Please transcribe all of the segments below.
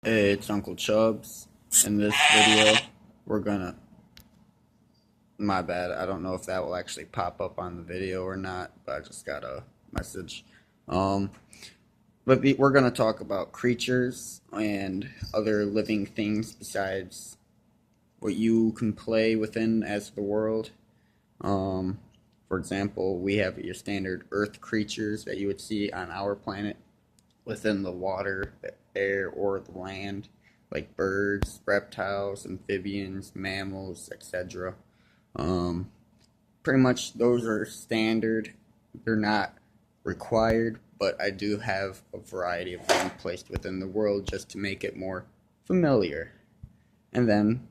Hey, it's Uncle Chubbs. In this video, we're gonna. My bad, I don't know if that will actually pop up on the video or not, but I just got a message. Um, we're gonna talk about creatures and other living things besides what you can play within as the world. Um, for example, we have your standard Earth creatures that you would see on our planet within the water, the air, or the land, like birds, reptiles, amphibians, mammals, etc. Um, Pretty much those are standard. They're not required, but I do have a variety of them placed within the world just to make it more familiar. And then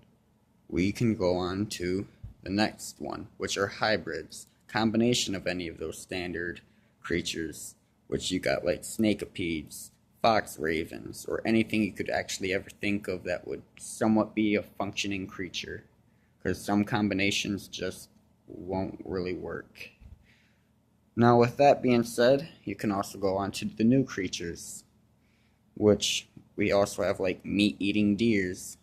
we can go on to the next one, which are hybrids. Combination of any of those standard creatures, which you got like snakeapids, fox ravens, or anything you could actually ever think of that would somewhat be a functioning creature. Because some combinations just won't really work. Now, with that being said, you can also go on to the new creatures, which we also have like meat eating deers,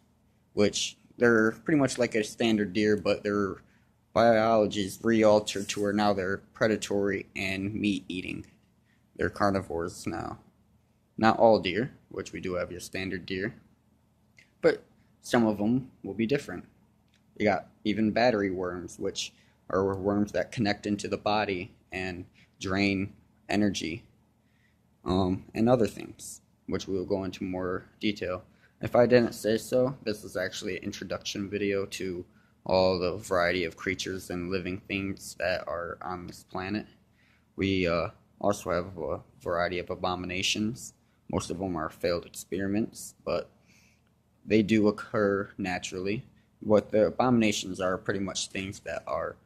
which they're pretty much like a standard deer, but their biology is re-altered to where now they're predatory and meat eating. They're carnivores now. Not all deer, which we do have your standard deer, but some of them will be different. You got even battery worms, which are worms that connect into the body and drain energy, and other things, which we will go into more detail. If I didn't say so, this is actually an introduction video to all the variety of creatures and living things that are on this planet. We also have a variety of abominations. Most of them are failed experiments, but they do occur naturally. What the abominations are pretty much things that are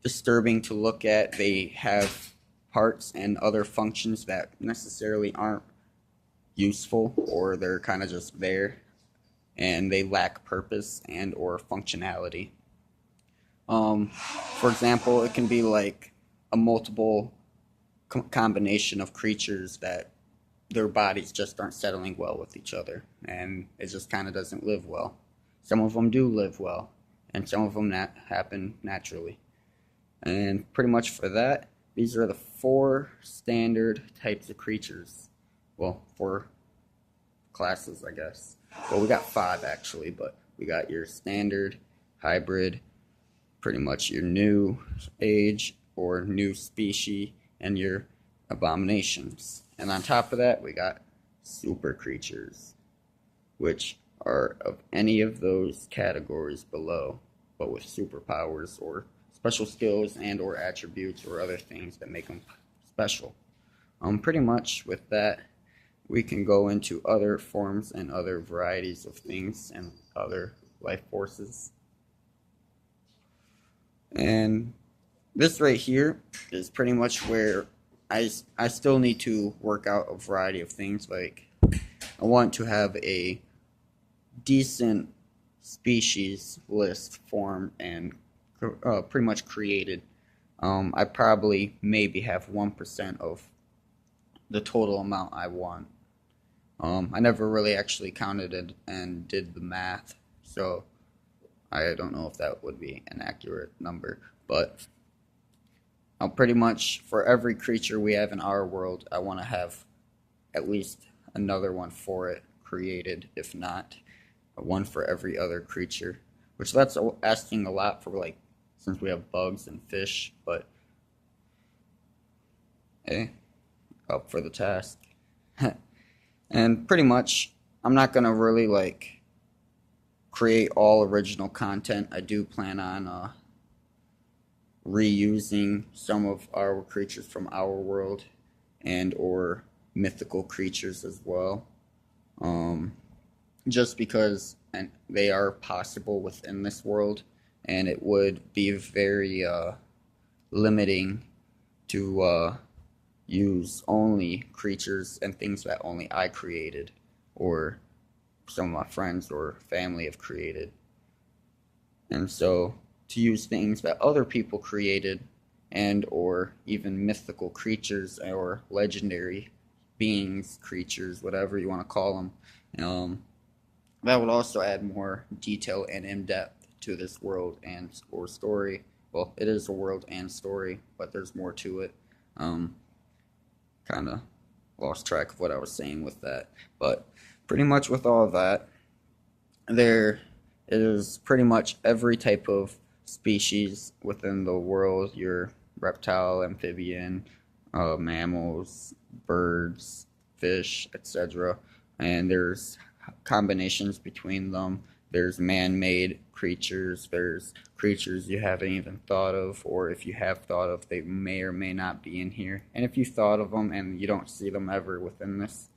disturbing to look at. They have parts and other functions that necessarily aren't useful, or they're kind of just there and they lack purpose and or functionality. Um, for example, it can be like a multiple combination of creatures that their bodies just aren't settling well with each other, and it just kind of doesn't live well. Some of them do live well, and some of them happen naturally. And pretty much for that, these are the four standard types of creatures. Well, four classes, I guess. Well, we got five actually, but we got your standard, hybrid, pretty much your new age or new species, and your abominations. And on top of that, we got super creatures, which are of any of those categories below, but with superpowers or special skills and or attributes or other things that make them special. Pretty much with that, we can go into other forms and other varieties of things and other life forces. And this right here is pretty much where I still need to work out a variety of things. Like, I want to have a decent species list formed and pretty much created. I probably maybe have 1% of the total amount I want. I never really actually counted it and did the math, so I don't know if that would be an accurate number. But I'll pretty much, for every creature we have in our world, I want to have at least another one for it created, if not one for every other creature. Which that's asking a lot for, like, since we have bugs and fish, but hey, up for the task. And pretty much, I'm not gonna really like create all original content. I do plan on reusing some of our creatures from our world and or mythical creatures as well. Um, just because and they are possible within this world, and it would be very limiting to use only creatures and things that only I created or some of my friends or family have created. And so to use things that other people created and or even mythical creatures or legendary beings, creatures, whatever you want to call them. That would also add more detail and in-depth to this world and or story. Well, it is a world and story, but there's more to it. Kind of lost track of what I was saying with that, but pretty much with all of that, there is pretty much every type of species within the world. Your reptile, amphibian, mammals, birds, fish, etc. And there's combinations between them. There's man-made creatures. There's creatures you haven't even thought of, or if you have thought of, they may or may not be in here. And if you thought of them and you don't see them ever within this,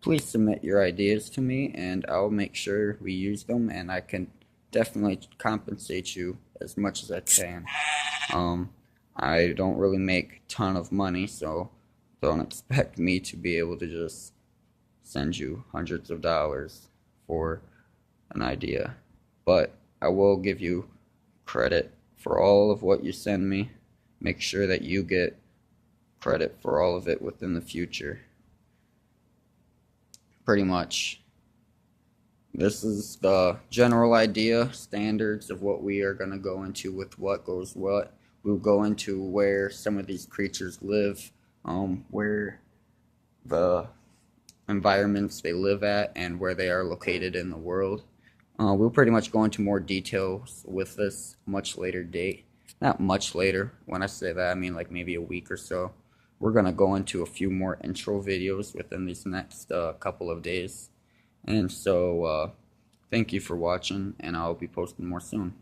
please submit your ideas to me, and I'll make sure we use them, and I can definitely compensate you as much as I can. I don't really make a ton of money, so don't expect me to be able to just send you hundreds of dollars for an idea. But I will give you credit for all of what you send me. Make sure that you get credit for all of it within the future. Pretty much. This is the general idea, standards of what we are going to go into with what goes what. We'll go into where some of these creatures live, where the environments they live at, and where they are located in the world. We'll pretty much go into more details with this much later date. Not much later. When I say that, I mean like maybe a week or so. We're going to go into a few more intro videos within these next couple of days. And so, thank you for watching, and I'll be posting more soon.